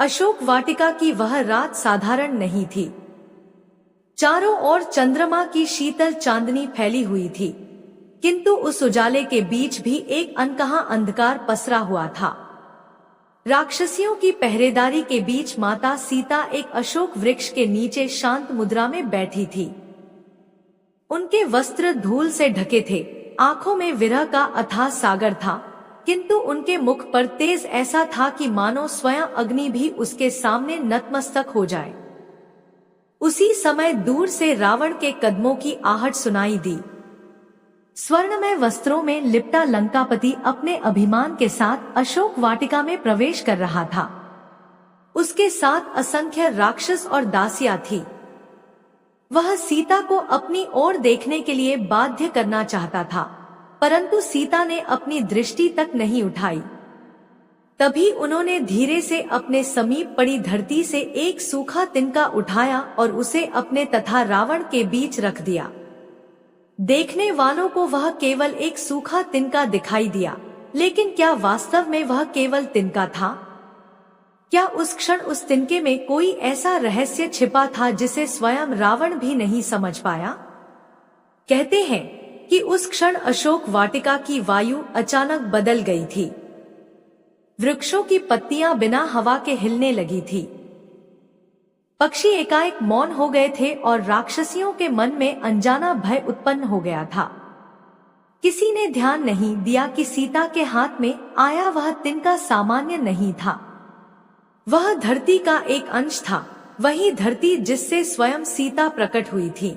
अशोक वाटिका की वह रात साधारण नहीं थी। चारों ओर चंद्रमा की शीतल चांदनी फैली हुई थी, किंतु उस उजाले के बीच भी एक अनकहा अंधकार पसरा हुआ था। राक्षसियों की पहरेदारी के बीच माता सीता एक अशोक वृक्ष के नीचे शांत मुद्रा में बैठी थी। उनके वस्त्र धूल से ढके थे, आंखों में विरह का अथाह सागर था, किंतु उनके मुख पर तेज ऐसा था कि मानो स्वयं अग्नि भी उसके सामने नतमस्तक हो जाए। उसी समय दूर से रावण के कदमों की आहट सुनाई दी। स्वर्णमय वस्त्रों में लिपटा लंकापति अपने अभिमान के साथ अशोक वाटिका में प्रवेश कर रहा था। उसके साथ असंख्य राक्षस और दासियां थी। वह सीता को अपनी ओर देखने के लिए बाध्य करना चाहता था, परंतु सीता ने अपनी दृष्टि तक नहीं उठाई। तभी उन्होंने धीरे से अपने समीप पड़ी धरती से एक सूखा तिनका उठाया और उसे अपने तथा रावण के बीच रख दिया। देखने वालों को वह केवल एक सूखा तिनका दिखाई दिया, लेकिन क्या वास्तव में वह केवल तिनका था? क्या उस क्षण उस तिनके में कोई ऐसा रहस्य छिपा था जिसे स्वयं रावण भी नहीं समझ पाया? कहते हैं कि उस क्षण अशोक वाटिका की वायु अचानक बदल गई थी। वृक्षों की पत्तियां बिना हवा के हिलने लगी थी। पक्षी एकाएक मौन हो गए थे और राक्षसियों के मन में अनजाना भय उत्पन्न हो गया था। किसी ने ध्यान नहीं दिया कि सीता के हाथ में आया वह तिनका सामान्य नहीं था। वह धरती का एक अंश था, वही धरती जिससे स्वयं सीता प्रकट हुई थी।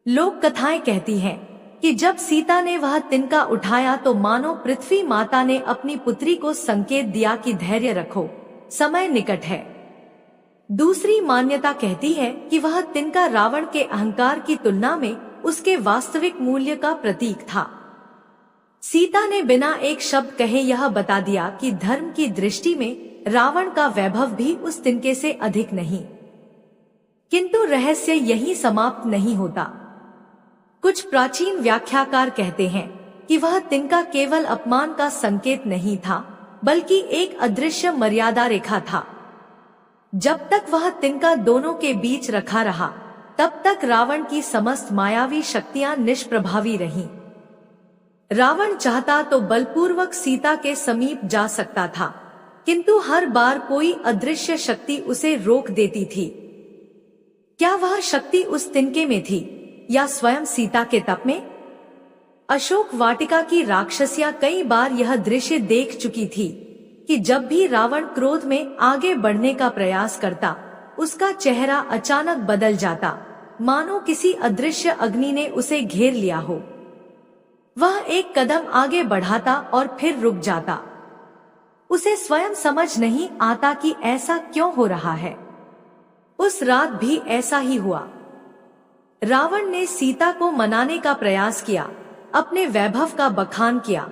लोक कथाएं कहती हैं कि जब सीता ने वह तिनका उठाया तो मानो पृथ्वी माता ने अपनी पुत्री को संकेत दिया कि धैर्य रखो, समय निकट है। दूसरी मान्यता कहती है कि वह तिनका रावण के अहंकार की तुलना में उसके वास्तविक मूल्य का प्रतीक था। सीता ने बिना एक शब्द कहे यह बता दिया कि धर्म की दृष्टि में रावण का वैभव भी उस तिनके से अधिक नहीं। किंतु रहस्य यहीं समाप्त नहीं होता। कुछ प्राचीन व्याख्याकार कहते हैं कि वह तिनका केवल अपमान का संकेत नहीं था, बल्कि एक अदृश्य मर्यादा रेखा था। जब तक वह तिनका दोनों के बीच रखा रहा, तब तक रावण की समस्त मायावी शक्तियां निष्प्रभावी रहीं। रावण चाहता तो बलपूर्वक सीता के समीप जा सकता था, किंतु हर बार कोई अदृश्य शक्ति उसे रोक देती थी। क्या वह शक्ति उस तिनके में थी या स्वयं सीता के तप में? अशोक वाटिका की राक्षसियां कई बार यह दृश्य देख चुकी थी कि जब भी रावण क्रोध में आगे बढ़ने का प्रयास करता, उसका चेहरा अचानक बदल जाता, मानो किसी अदृश्य अग्नि ने उसे घेर लिया हो। वह एक कदम आगे बढ़ाता और फिर रुक जाता। उसे स्वयं समझ नहीं आता कि ऐसा क्यों हो रहा है। उस रात भी ऐसा ही हुआ। रावण ने सीता को मनाने का प्रयास किया, अपने वैभव का बखान किया,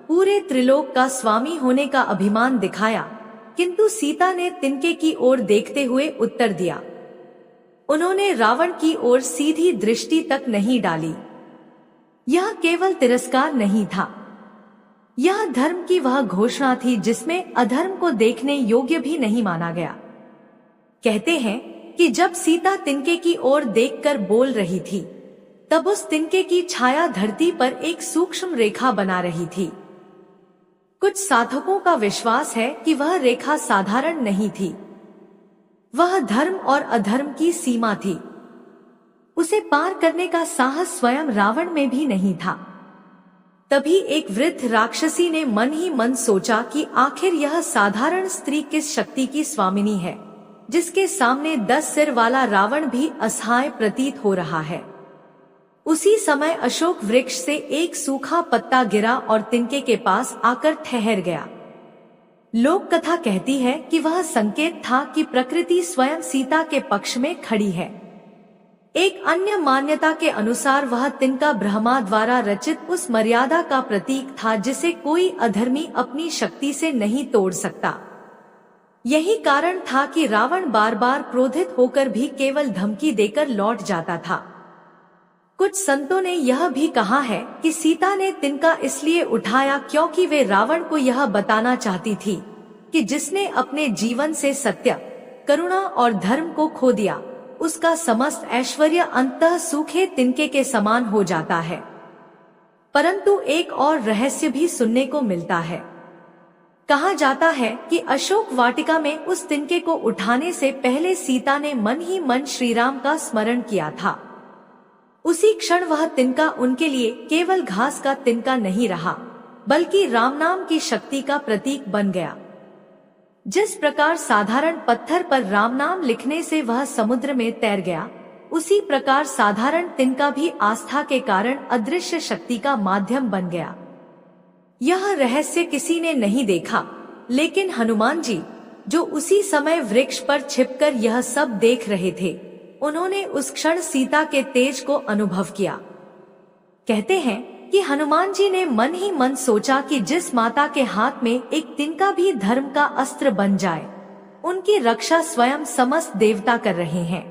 पूरे त्रिलोक का स्वामी होने का अभिमान दिखाया, किंतु सीता ने तिनके की ओर देखते हुए उत्तर दिया। उन्होंने रावण की ओर सीधी दृष्टि तक नहीं डाली। यह केवल तिरस्कार नहीं था, यह धर्म की वह घोषणा थी जिसमें अधर्म को देखने योग्य भी नहीं माना गया। कहते हैं कि जब सीता तिनके की ओर देखकर बोल रही थी, तब उस तिनके की छाया धरती पर एक सूक्ष्म रेखा बना रही थी। कुछ साधकों का विश्वास है कि वह रेखा साधारण नहीं थी, वह धर्म और अधर्म की सीमा थी। उसे पार करने का साहस स्वयं रावण में भी नहीं था। तभी एक वृद्ध राक्षसी ने मन ही मन सोचा कि आखिर यह साधारण स्त्री किस शक्ति की स्वामिनी है, जिसके सामने 10 सिर वाला रावण भी असहाय प्रतीत हो रहा है। उसी समय अशोक वृक्ष से एक सूखा पत्ता गिरा और तिनके के पास आकर ठहर गया। लोक कथा कहती है कि वह संकेत था कि प्रकृति स्वयं सीता के पक्ष में खड़ी है। एक अन्य मान्यता के अनुसार वह तिनका ब्रह्मा द्वारा रचित उस मर्यादा का प्रतीक था जिसे कोई अधर्मी अपनी शक्ति से नहीं तोड़ सकता। यही कारण था कि रावण बार बार क्रोधित होकर भी केवल धमकी देकर लौट जाता था। कुछ संतों ने यह भी कहा है कि सीता ने तिनका इसलिए उठाया क्योंकि वे रावण को यह बताना चाहती थी कि जिसने अपने जीवन से सत्य, करुणा और धर्म को खो दिया, उसका समस्त ऐश्वर्य अंततः सूखे तिनके के समान हो जाता है। परंतु एक और रहस्य भी सुनने को मिलता है। कहा जाता है कि अशोक वाटिका में उस तिनके को उठाने से पहले सीता ने मन ही मन श्री राम का स्मरण किया था। उसी क्षण वह तिनका उनके लिए केवल घास का तिनका नहीं रहा, बल्कि राम नाम की शक्ति का प्रतीक बन गया। जिस प्रकार साधारण पत्थर पर राम नाम लिखने से वह समुद्र में तैर गया, उसी प्रकार साधारण तिनका भी आस्था के कारण अदृश्य शक्ति का माध्यम बन गया। यह रहस्य किसी ने नहीं देखा, लेकिन हनुमान जी, जो उसी समय वृक्ष पर छिपकर यह सब देख रहे थे, उन्होंने उस क्षण सीता के तेज को अनुभव किया। कहते हैं कि हनुमान जी ने मन ही मन सोचा कि जिस माता के हाथ में एक तिनका भी धर्म का अस्त्र बन जाए, उनकी रक्षा स्वयं समस्त देवता कर रहे हैं।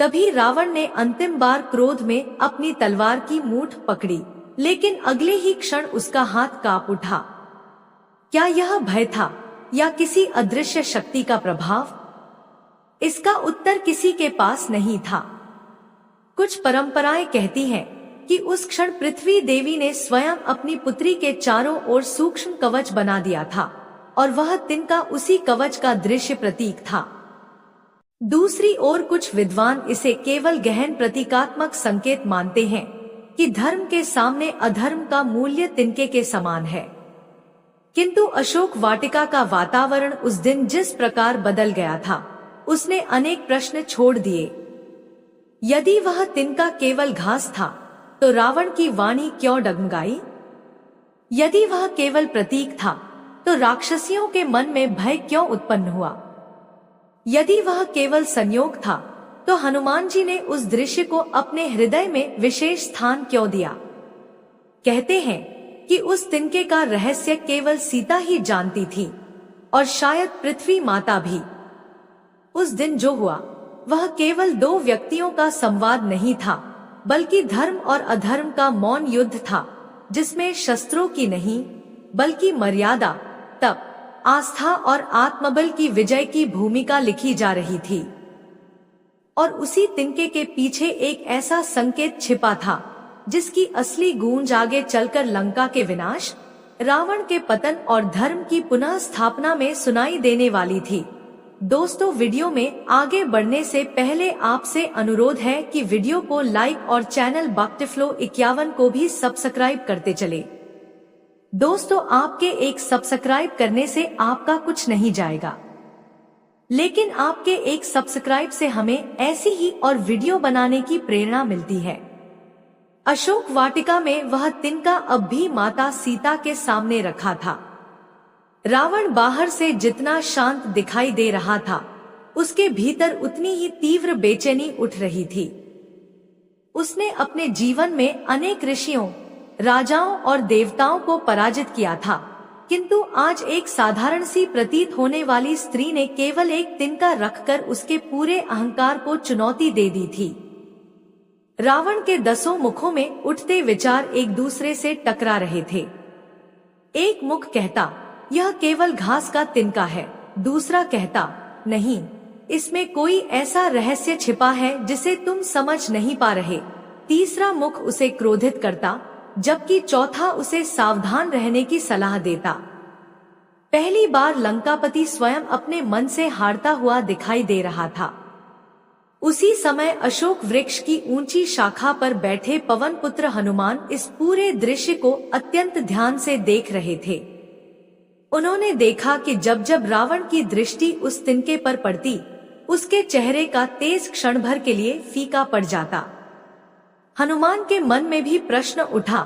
तभी रावण ने अंतिम बार क्रोध में अपनी तलवार की मूठ पकड़ी, लेकिन अगले ही क्षण उसका हाथ कांप उठा। क्या यह भय था या किसी अदृश्य शक्ति का प्रभाव? इसका उत्तर किसी के पास नहीं था। कुछ परंपराएं कहती हैं कि उस क्षण पृथ्वी देवी ने स्वयं अपनी पुत्री के चारों ओर सूक्ष्म कवच बना दिया था, और वह तिनका उसी कवच का दृश्य प्रतीक था। दूसरी ओर कुछ विद्वान इसे केवल गहन प्रतीकात्मक संकेत मानते हैं कि धर्म के सामने अधर्म का मूल्य तिनके के समान है। किंतु अशोक वाटिका का वातावरण उस दिन जिस प्रकार बदल गया था, उसने अनेक प्रश्न छोड़ दिए। यदि वह तिनका केवल घास था, तो रावण की वाणी क्यों डगमगाई? यदि वह केवल प्रतीक था, तो राक्षसियों के मन में भय क्यों उत्पन्न हुआ? यदि वह केवल संयोग था, तो हनुमान जी ने उस दृश्य को अपने हृदय में विशेष स्थान क्यों दिया? कहते हैं कि उस तिनके का रहस्य केवल सीता ही जानती थी, और शायद पृथ्वी माता भी। उस दिन जो हुआ, वह केवल दो व्यक्तियों का संवाद नहीं था, बल्कि धर्म और अधर्म का मौन युद्ध था, जिसमें शस्त्रों की नहीं, बल्कि मर्यादा, तप, आस्था और आत्मबल की विजय की भूमिका लिखी जा रही थी। और उसी तिनके के पीछे एक ऐसा संकेत छिपा था, जिसकी असली गूंज आगे चलकर लंका के विनाश, रावण के पतन और धर्म की पुनः स्थापना में सुनाई देने वाली थी। दोस्तों, वीडियो में आगे बढ़ने से पहले आपसे अनुरोध है कि वीडियो को लाइक और चैनल बक्टिफ्लो 51 को भी सब्सक्राइब करते चले। दोस्तों, आपके एक सब्सक्राइब करने से आपका कुछ नहीं जाएगा, लेकिन आपके एक सब्सक्राइब से हमें ऐसी ही और वीडियो बनाने की प्रेरणा मिलती है। अशोक वाटिका में वह तिनका अब भी माता सीता के सामने रखा था। रावण बाहर से जितना शांत दिखाई दे रहा था, उसके भीतर उतनी ही तीव्र बेचैनी उठ रही थी। उसने अपने जीवन में अनेक ऋषियों, राजाओं और देवताओं को पराजित किया था, किंतु आज एक साधारण सी प्रतीत होने वाली स्त्री ने केवल एक तिनका रखकर उसके पूरे अहंकार को चुनौती दे दी थी। रावण के 10 मुखों में उठते विचार एक दूसरे से टकरा रहे थे। एक मुख कहता, यह केवल घास का तिनका है। दूसरा कहता, नहीं, इसमें कोई ऐसा रहस्य छिपा है जिसे तुम समझ नहीं पा रहे। तीसरा मुख उसे क्रोधित करता, जबकि चौथा उसे सावधान रहने की सलाह देता। पहली बार लंकापति स्वयं अपने मन से हारता हुआ दिखाई दे रहा था। उसी समय अशोक वृक्ष की ऊंची शाखा पर बैठे पवन पुत्र हनुमान इस पूरे दृश्य को अत्यंत ध्यान से देख रहे थे। उन्होंने देखा कि जब जब रावण की दृष्टि उस तिनके पर पड़ती, उसके चेहरे का तेज क्षण भर के लिए फीका पड़ जाता। हनुमान के मन में भी प्रश्न उठा,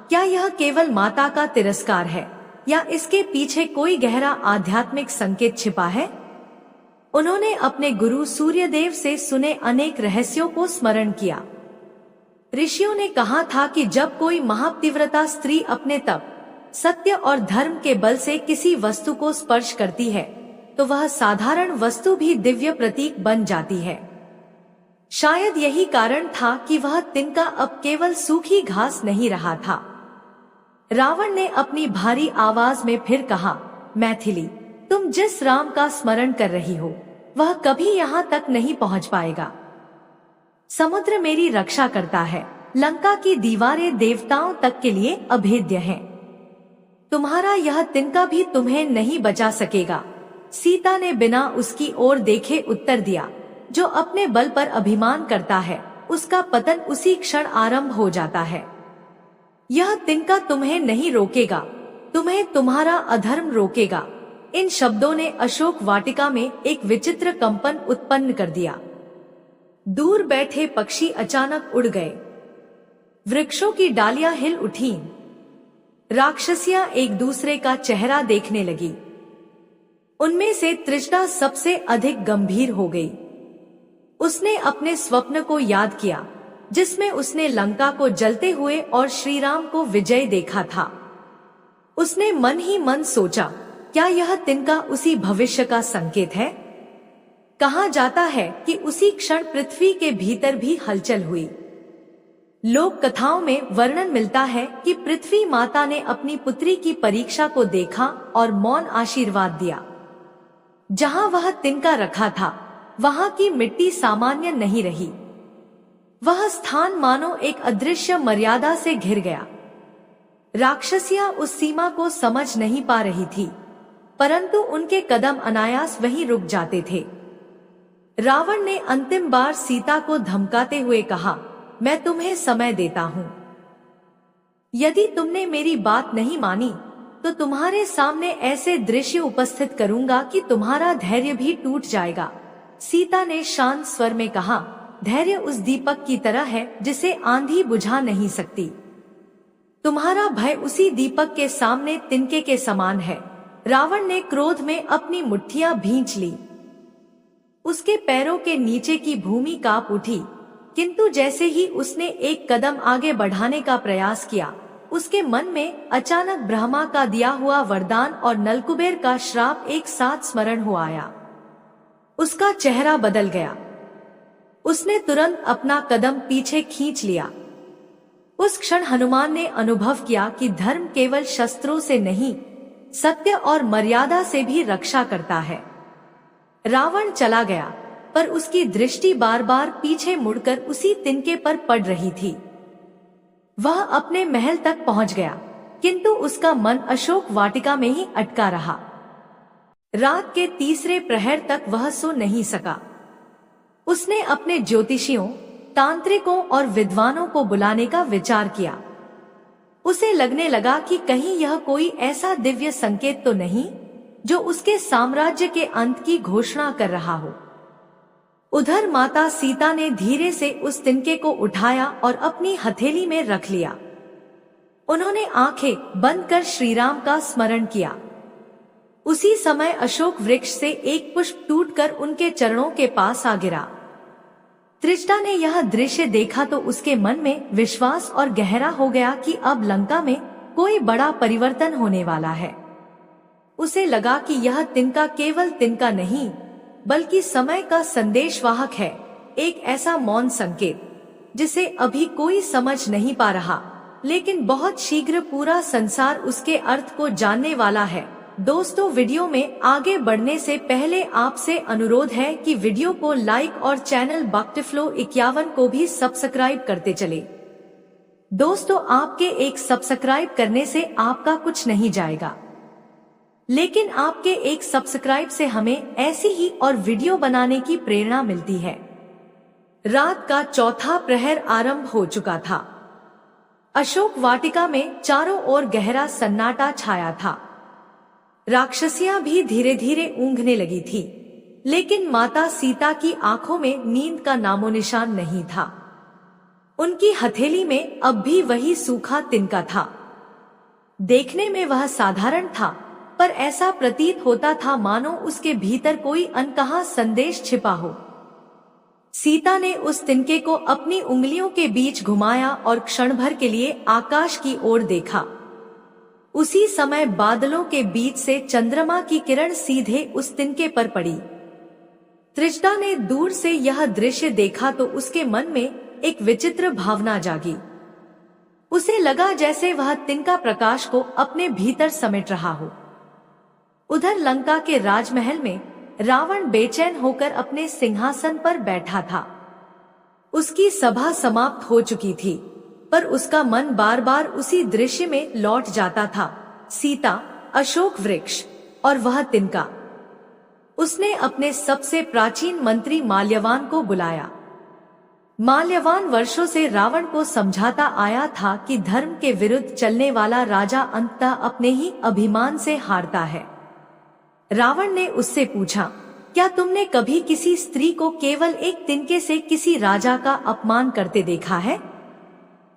क्या यह केवल माता का तिरस्कार है, या इसके पीछे कोई गहरा आध्यात्मिक संकेत छिपा है? उन्होंने अपने गुरु सूर्यदेव से सुने अनेक रहस्यों को स्मरण किया। ऋषियों ने कहा था कि जब कोई महापतिव्रता स्त्री अपने तप, सत्य और धर्म के बल से किसी वस्तु को स्पर्श करती है, तो वह साधारण वस्तु भी दिव्य प्रतीक बन जाती है। शायद यही कारण था कि वह तिनका अब केवल सूखी घास नहीं रहा था। रावण ने अपनी भारी आवाज में फिर कहा, मैथिली, तुम जिस राम का स्मरण कर रही हो वह कभी यहाँ तक नहीं पहुँच पाएगा। समुद्र मेरी रक्षा करता है, लंका की दीवारें देवताओं तक के लिए अभेद्य हैं। तुम्हारा यह तिनका भी तुम्हें नहीं बचा सकेगा। सीता ने बिना उसकी ओर देखे उत्तर दिया। जो अपने बल पर अभिमान करता है उसका पतन उसी क्षण आरंभ हो जाता है। यह तिनका तुम्हें नहीं रोकेगा, तुम्हें तुम्हारा अधर्म रोकेगा। इन शब्दों ने अशोक वाटिका में एक विचित्र कंपन उत्पन्न कर दिया। दूर बैठे पक्षी अचानक उड़ गए, वृक्षों की डालियां हिल उठीं, राक्षसियां एक दूसरे का चेहरा देखने लगी। उनमें से तृष्णा सबसे अधिक गंभीर हो गई। उसने अपने स्वप्न को याद किया जिसमें उसने लंका को जलते हुए और श्री राम को विजय देखा था। उसने मन ही मन सोचा, क्या यह तिनका उसी भविष्य का संकेत है? कहा जाता है कि उसी क्षण पृथ्वी के भीतर भी हलचल हुई। लोक कथाओं में वर्णन मिलता है कि पृथ्वी माता ने अपनी पुत्री की परीक्षा को देखा और मौन आशीर्वाद दिया। जहां वह तिनका रखा था वहां की मिट्टी सामान्य नहीं रही। वह स्थान मानो एक अदृश्य मर्यादा से घिर गया। राक्षसियां उस सीमा को समझ नहीं पा रही थी, परंतु उनके कदम अनायास वहीं रुक जाते थे। रावण ने अंतिम बार सीता को धमकाते हुए कहा, मैं तुम्हें समय देता हूँ। यदि तुमने मेरी बात नहीं मानी तो तुम्हारे सामने ऐसे दृश्य उपस्थित करूंगा कि तुम्हारा धैर्य भी टूट जाएगा। सीता ने शांत स्वर में कहा, धैर्य उस दीपक की तरह है जिसे आंधी बुझा नहीं सकती। तुम्हारा भय उसी दीपक के सामने तिनके के समान है। रावण ने क्रोध में अपनी मुट्ठियां भींच ली। उसके पैरों के नीचे की भूमि कांप उठी, किंतु जैसे ही उसने एक कदम आगे बढ़ाने का प्रयास किया, उसके मन में अचानक ब्रह्मा का दिया हुआ वरदान और नलकुबेर का श्राप एक साथ स्मरण हो आया। उसका चेहरा बदल गया। उसने तुरंत अपना कदम पीछे खींच लिया। उस क्षण हनुमान ने अनुभव किया कि धर्म केवल शस्त्रों से नहीं, सत्य और मर्यादा से भी रक्षा करता है। रावण चला गया, पर उसकी दृष्टि बार बार पीछे मुड़कर उसी तिनके पर पड़ रही थी। वह अपने महल तक पहुंच गया, किंतु उसका मन अशोक वाटिका में ही अटका रहा। रात के तीसरे प्रहर तक वह सो नहीं सका। उसने अपने ज्योतिषियों, तांत्रिकों और विद्वानों को बुलाने का विचार किया। उसे लगने लगा कि कहीं यह कोई ऐसा दिव्य संकेत तो नहीं जो उसके साम्राज्य के अंत की घोषणा कर रहा हो। उधर माता सीता ने धीरे से उस तिनके को उठाया और अपनी हथेली में रख लिया। उन्होंने आंखें बंद कर श्रीराम का स्मरण किया। उसी समय अशोक वृक्ष से एक पुष्प टूटकर उनके चरणों के पास आ गिरा। तृष्णा ने यह दृश्य देखा तो उसके मन में विश्वास और गहरा हो गया कि अब लंका में कोई बड़ा परिवर्तन होने वाला है। उसे लगा कि यह तिनका केवल तिनका नहीं, बल्कि समय का संदेशवाहक है, एक ऐसा मौन संकेत जिसे अभी कोई समझ नहीं पा रहा, लेकिन बहुत शीघ्र पूरा संसार उसके अर्थ को जानने वाला है। दोस्तों, वीडियो में आगे बढ़ने से पहले आपसे अनुरोध है कि वीडियो को लाइक और चैनल बक्टिफ्लो 51 को भी सब्सक्राइब करते चले। दोस्तों, आपके एक सब्सक्राइब करने से आपका कुछ नहीं जाएगा, लेकिन आपके एक सब्सक्राइब से हमें ऐसी ही और वीडियो बनाने की प्रेरणा मिलती है। रात का चौथा प्रहर आरंभ हो चुका था। अशोक वाटिका में चारों ओर गहरा सन्नाटा छाया था। राक्षसियां भी धीरे धीरे ऊँघने लगी थी, लेकिन माता सीता की आंखों में नींद का नामोनिशान नहीं था। उनकी हथेली में अब भी वही सूखा तिनका था। देखने में वह साधारण था, पर ऐसा प्रतीत होता था मानो उसके भीतर कोई अनकहा संदेश छिपा हो। सीता ने उस तिनके को अपनी उंगलियों के बीच घुमाया और क्षण भर के लिए आकाश की ओर देखा। उसी समय बादलों के बीच से चंद्रमा की किरण सीधे उस तिनके पर पड़ी। तृष्णा ने दूर से यह दृश्य देखा तो उसके मन में एक विचित्र भावना जागी। उसे लगा जैसे वह तिनका प्रकाश को अपने भीतर समेट रहा हो। उधर लंका के राजमहल में रावण बेचैन होकर अपने सिंहासन पर बैठा था। उसकी सभा समाप्त हो चुकी थी, पर उसका मन बार बार उसी दृश्य में लौट जाता था, सीता, अशोक वृक्ष और वह तिनका। उसने अपने सबसे प्राचीन मंत्री माल्यवान को बुलाया। माल्यवान वर्षों से रावण को समझाता आया था कि धर्म के विरुद्ध चलने वाला राजा अंततः अपने ही अभिमान से हारता है। रावण ने उससे पूछा, क्या तुमने कभी किसी स्त्री को केवल एक तिनके से किसी राजा का अपमान करते देखा है?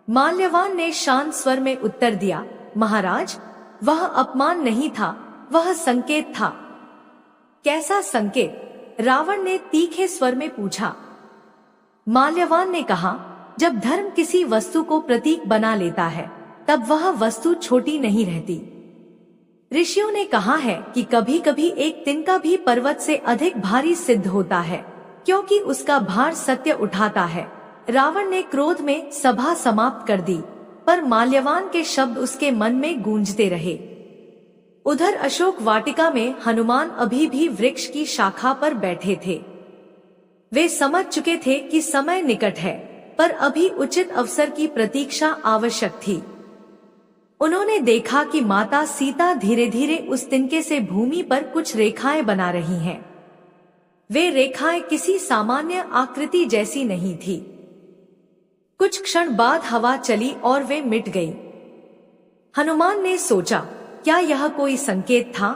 माल्यवान ने शांत स्वर में उत्तर दिया, महाराज, वह अपमान नहीं था, वह संकेत था। कैसा संकेत? रावण ने तीखे स्वर में पूछा। माल्यवान ने कहा, जब धर्म किसी वस्तु को प्रतीक बना लेता है, तब वह वस्तु छोटी नहीं रहती। ऋषियों ने कहा है कि कभी कभी एक तिनका भी पर्वत से अधिक भारी सिद्ध होता है, क्योंकि उसका भार सत्य उठाता है। रावण ने क्रोध में सभा समाप्त कर दी, पर माल्यवान के शब्द उसके मन में गूंजते रहे। उधर अशोक वाटिका में हनुमान अभी भी वृक्ष की शाखा पर बैठे थे। वे समझ चुके थे कि समय निकट है, पर अभी उचित अवसर की प्रतीक्षा आवश्यक थी। उन्होंने देखा कि माता सीता धीरे धीरे उस तिनके से भूमि पर कुछ रेखाएं बना रही हैं। वे रेखाएं किसी सामान्य आकृति जैसी नहीं थी। कुछ क्षण बाद हवा चली और वे मिट गई। हनुमान ने सोचा, क्या यह कोई संकेत था?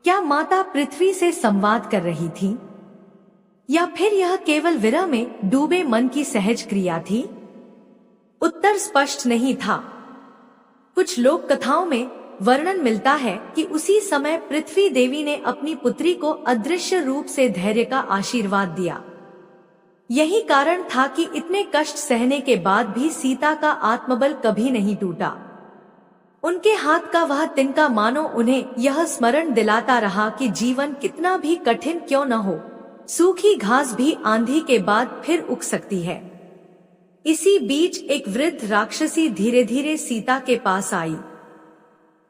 क्या माता पृथ्वी से संवाद कर रही थी, या फिर यह केवल विरह में डूबे मन की सहज क्रिया थी? उत्तर स्पष्ट नहीं था। कुछ लोक कथाओं में वर्णन मिलता है कि उसी समय पृथ्वी देवी ने अपनी पुत्री को अदृश्य रूप से धैर्य का आशीर्वाद दिया। यही कारण था कि इतने कष्ट सहने के बाद भी सीता का आत्मबल कभी नहीं टूटा। उनके हाथ का वह तिनका मानो उन्हें यह स्मरण दिलाता रहा कि जीवन कितना भी कठिन क्यों न हो, सूखी घास भी आंधी के बाद फिर उग सकती है। इसी बीच एक वृद्ध राक्षसी धीरे धीरे सीता के पास आई।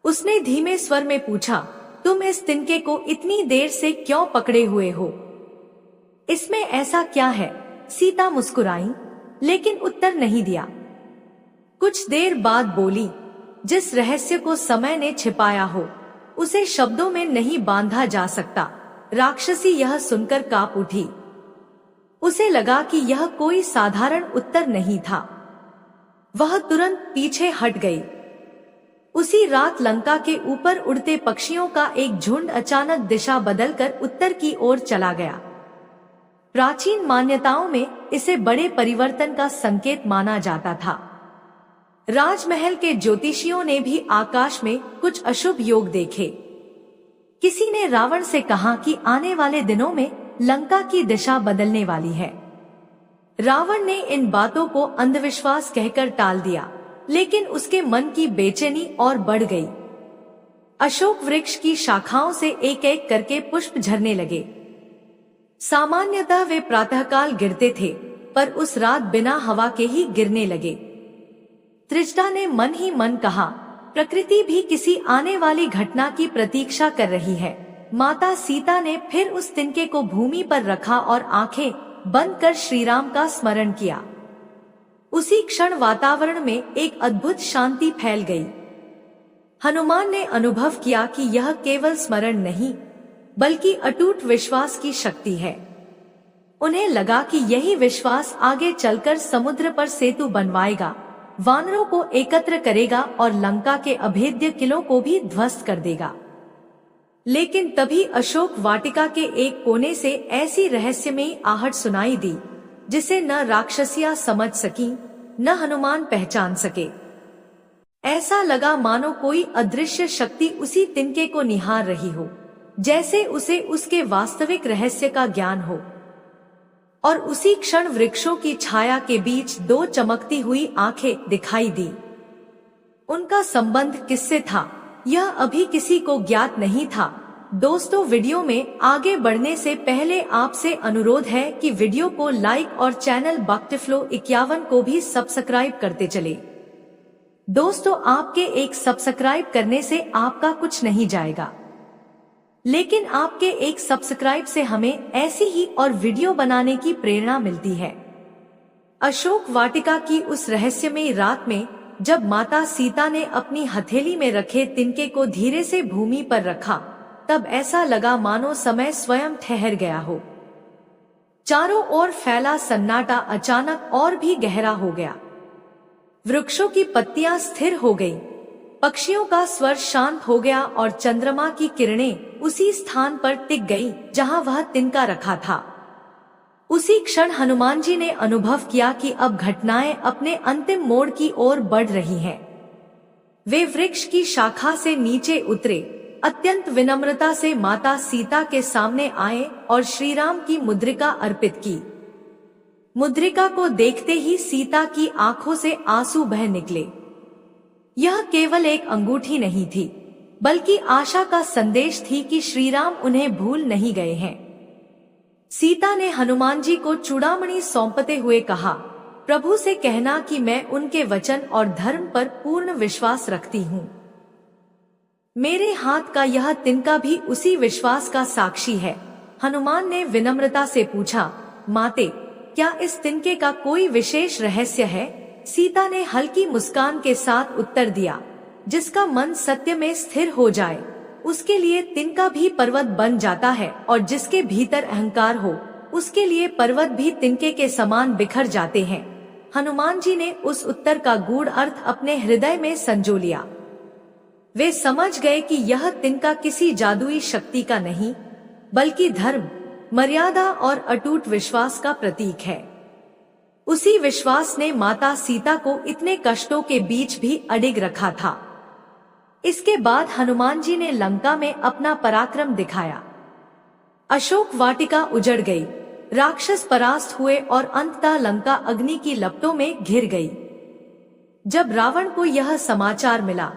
उसने धीमे स्वर में पूछा, तुम इस तिनके को इतनी देर से क्यों पकड़े हुए हो? इसमें ऐसा क्या है? सीता मुस्कुराई, लेकिन उत्तर नहीं दिया। कुछ देर बाद बोली, जिस रहस्य को समय ने छिपाया हो, उसे शब्दों में नहीं बांधा जा सकता। राक्षसी यह सुनकर कांप उठी। उसे लगा कि यह कोई साधारण उत्तर नहीं था। वह तुरंत पीछे हट गई। उसी रात लंका के ऊपर उड़ते पक्षियों का एक झुंड अचानक दिशा बदलकर उत्तर की ओर चला गया। प्राचीन मान्यताओं में इसे बड़े परिवर्तन का संकेत माना जाता था। राजमहल के ज्योतिषियों ने भी आकाश में कुछ अशुभ योग देखे। किसी ने रावण से कहा कि आने वाले दिनों में लंका की दिशा बदलने वाली है। रावण ने इन बातों को अंधविश्वास कहकर टाल दिया, लेकिन उसके मन की बेचैनी और बढ़ गई। अशोक वृक्ष की शाखाओं से एक एक करके पुष्प झरने लगे। सामान्यतः वे प्रातःकाल गिरते थे, पर उस रात बिना हवा के ही गिरने लगे। त्रिजटा ने मन ही मन कहा, प्रकृति भी किसी आने वाली घटना की प्रतीक्षा कर रही है। माता सीता ने फिर उस तिनके को भूमि पर रखा और आंखें बंद कर श्रीराम का स्मरण किया। उसी क्षण वातावरण में एक अद्भुत शांति फैल गई। हनुमान ने अनुभव किया कि यह केवल स्मरण नहीं, बल्कि अटूट विश्वास की शक्ति है। उन्हें लगा कि यही विश्वास आगे चलकर समुद्र पर सेतु बनवाएगा, वानरों को एकत्र करेगा और लंका के अभेद्य किलों को भी ध्वस्त कर देगा। लेकिन तभी अशोक वाटिका के एक कोने से ऐसी रहस्यमयी आहट सुनाई दी, जिसे न राक्षसियां समझ सकी, न हनुमान पहचान सके। ऐसा लगा मानो कोई अदृश्य शक्ति उसी तिनके को निहार रही हो, जैसे उसे उसके वास्तविक रहस्य का ज्ञान हो। और उसी क्षण वृक्षों की छाया के बीच दो चमकती हुई आंखें दिखाई दी। उनका संबंध किससे था, यह अभी किसी को ज्ञात नहीं था। दोस्तों, वीडियो में आगे बढ़ने से पहले आपसे अनुरोध है कि वीडियो को लाइक और चैनल बक्टिफ्लो 51 को भी सब्सक्राइब करते चले। दोस्तों, आपके एक सब्सक्राइब करने से आपका कुछ नहीं जाएगा। लेकिन आपके एक सब्सक्राइब से हमें ऐसी ही और वीडियो बनाने की प्रेरणा मिलती है। अशोक वाटिका की उस रहस्यमयी रात में जब माता सीता ने अपनी हथेली में रखे तिनके को धीरे से भूमि पर रखा, तब ऐसा लगा मानो समय स्वयं ठहर गया हो। चारों ओर फैला सन्नाटा अचानक और भी गहरा हो गया। वृक्षों की पत्तियां स्थिर हो गईं, पक्षियों का स्वर शांत हो गया और चंद्रमा की किरणें उसी स्थान पर टिक गईं जहां वह तिनका रखा था। उसी क्षण हनुमान जी ने अनुभव किया कि अब घटनाएं अपने अंतिम मोड़ की ओर बढ़ रही हैं। वे वृक्ष की शाखा से नीचे उतरे, अत्यंत विनम्रता से माता सीता के सामने आए और श्री राम की मुद्रिका अर्पित की। मुद्रिका को देखते ही सीता की आंखों से आंसू बह निकले। यह केवल एक अंगूठी नहीं थी, बल्कि आशा का संदेश थी कि श्री राम उन्हें भूल नहीं गए हैं। सीता ने हनुमान जी को चूड़ामणि सौंपते हुए कहा, प्रभु से कहना कि मैं उनके वचन और धर्म पर पूर्ण विश्वास रखती हूँ। मेरे हाथ का यह तिनका भी उसी विश्वास का साक्षी है। हनुमान ने विनम्रता से पूछा, माते, क्या इस तिनके का कोई विशेष रहस्य है? सीता ने हल्की मुस्कान के साथ उत्तर दिया, जिसका मन सत्य में स्थिर हो जाए उसके लिए तिनका भी पर्वत बन जाता है, और जिसके भीतर अहंकार हो उसके लिए पर्वत भी तिनके के समान बिखर जाते हैं। हनुमान जी ने उस उत्तर का गूढ़ अर्थ अपने हृदय में संजो लिया। वे समझ गए कि यह तिनका किसी जादुई शक्ति का नहीं, बल्कि धर्म, मर्यादा और अटूट विश्वास का प्रतीक है। उसी विश्वास ने माता सीता को इतने कष्टों के बीच भी अडिग रखा था। इसके बाद हनुमान जी ने लंका में अपना पराक्रम दिखाया। अशोक वाटिका उजड़ गई, राक्षस परास्त हुए और अंततः लंका अग्नि की लपटों में घिर गई। जब रावण को यह समाचार मिला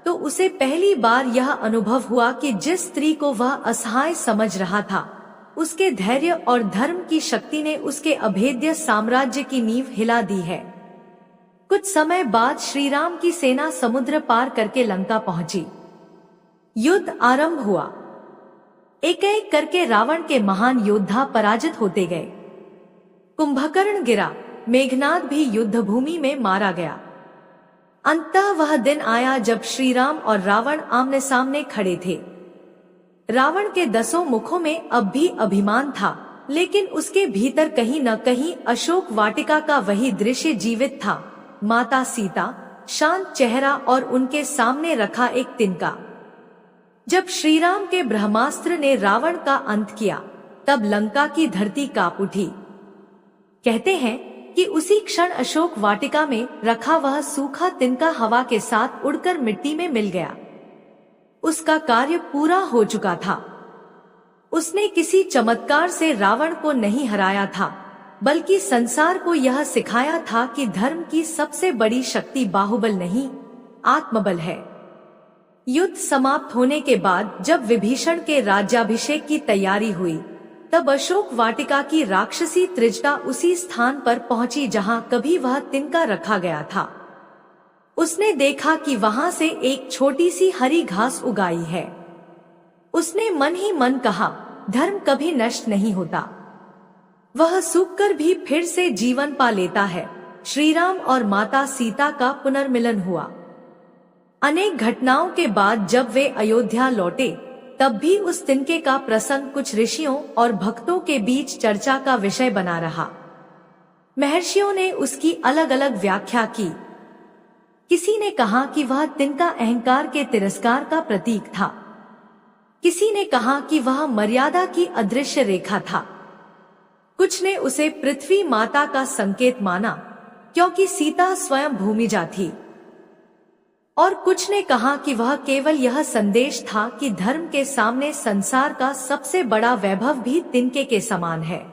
तो उसे पहली बार यह अनुभव हुआ कि जिस स्त्री को वह असहाय समझ रहा था, उसके धैर्य और धर्म की शक्ति ने उसके अभेद्य साम्राज्य की नींव हिला दी है। कुछ समय बाद श्री राम की सेना समुद्र पार करके लंका पहुंची। युद्ध आरंभ हुआ। एक एक करके रावण के महान योद्धा पराजित होते गए। कुंभकर्ण गिरा, मेघनाद भी युद्ध भूमि में मारा गया। अंततः वह दिन आया जब श्री राम और रावण आमने सामने खड़े थे। रावण के 10 मुखों में अब भी अभिमान था, लेकिन उसके भीतर कहीं न कहीं अशोक वाटिका का वही दृश्य जीवित था। माता सीता, शांत चेहरा और उनके सामने रखा एक तिनका। जब श्री राम के ब्रह्मास्त्र ने रावण का अंत किया, तब लंका की धरती कांप उठी। कहते हैं कि उसी क्षण अशोक वाटिका में रखा वह सूखा तिनका हवा के साथ उड़कर मिट्टी में मिल गया। उसका कार्य पूरा हो चुका था। उसने किसी चमत्कार से रावण को नहीं हराया था, बल्कि संसार को यह सिखाया था कि धर्म की सबसे बड़ी शक्ति बाहुबल नहीं, आत्मबल है। युद्ध समाप्त होने के बाद जब विभीषण के राज्याभिषेक की तैयारी हुई, तब अशोक वाटिका की राक्षसी त्रिजटा उसी स्थान पर पहुंची जहां कभी वह तिनका रखा गया था। उसने देखा कि वहां से एक छोटी सी हरी घास उगाई है। उसने मन ही मन कहा, धर्म कभी नष्ट नहीं होता, वह सूखकर भी फिर से जीवन पा लेता है। श्री राम और माता सीता का पुनर्मिलन हुआ। अनेक घटनाओं के बाद जब वे अयोध्या लौटे, तब भी उस तिनके का प्रसंग कुछ ऋषियों और भक्तों के बीच चर्चा का विषय बना रहा। महर्षियों ने उसकी अलग अलग व्याख्या की। किसी ने कहा कि वह तिनका अहंकार के तिरस्कार का प्रतीक था। किसी ने कहा कि वह मर्यादा की अदृश्य रेखा था। कुछ ने उसे पृथ्वी माता का संकेत माना, क्योंकि सीता स्वयं भूमिजा थी। और कुछ ने कहा कि वह केवल यह संदेश था कि धर्म के सामने संसार का सबसे बड़ा वैभव भी तिनके के समान है।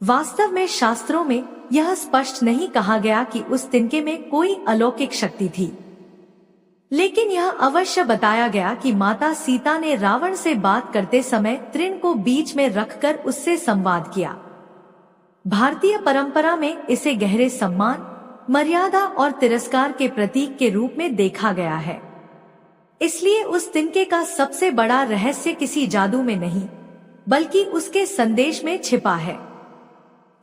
वास्तव में शास्त्रों में यह स्पष्ट नहीं कहा गया कि उस तिनके में कोई अलौकिक शक्ति थी, लेकिन यह अवश्य बताया गया कि माता सीता ने रावण से बात करते समय तृण को बीच में रखकर उससे संवाद किया। भारतीय परंपरा में इसे गहरे सम्मान, मर्यादा और तिरस्कार के प्रतीक के रूप में देखा गया है। इसलिए उस तिनके का सबसे बड़ा रहस्य किसी जादू में नहीं, बल्कि उसके संदेश में छिपा है।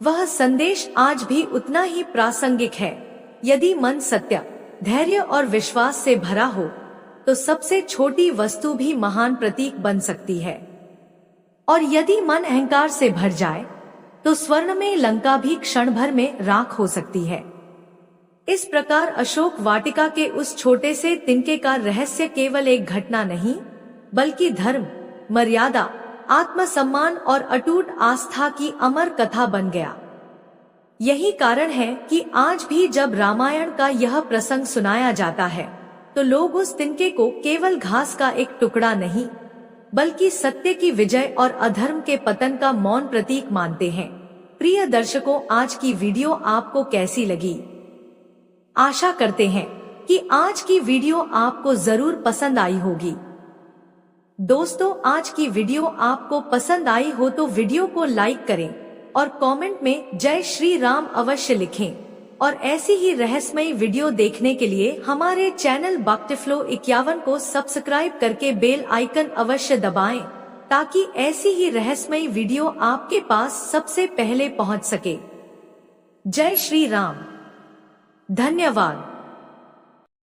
वह संदेश आज भी उतना ही प्रासंगिक है। यदि मन सत्य, धैर्य और विश्वास से भरा हो, तो सबसे छोटी वस्तु भी महान प्रतीक बन सकती है। और यदि मन अहंकार से भर जाए, तो स्वर्ण में लंका भी क्षण भर में राख हो सकती है। इस प्रकार अशोक वाटिका के उस छोटे से तिनके का रहस्य केवल एक घटना नहीं, बल्कि धर्म, मर्यादा, आत्मसम्मान और अटूट आस्था की अमर कथा बन गया। यही कारण है कि आज भी जब रामायण का यह प्रसंग सुनाया जाता है, तो लोग उस तिनके को केवल घास का एक टुकड़ा नहीं, बल्कि सत्य की विजय और अधर्म के पतन का मौन प्रतीक मानते हैं। प्रिय दर्शकों, आज की वीडियो आपको कैसी लगी? आशा करते हैं कि आज की वीडियो आपको जरूर पसंद आई होगी। दोस्तों, आज की वीडियो आपको पसंद आई हो तो वीडियो को लाइक करें और कमेंट में जय श्री राम अवश्य लिखें। और ऐसी ही रहस्यमयी वीडियो देखने के लिए हमारे चैनल भक्तिफ्लो 51 को सब्सक्राइब करके बेल आइकन अवश्य दबाएं, ताकि ऐसी ही रहस्यमयी वीडियो आपके पास सबसे पहले पहुंच सके। जय श्री राम। धन्यवाद।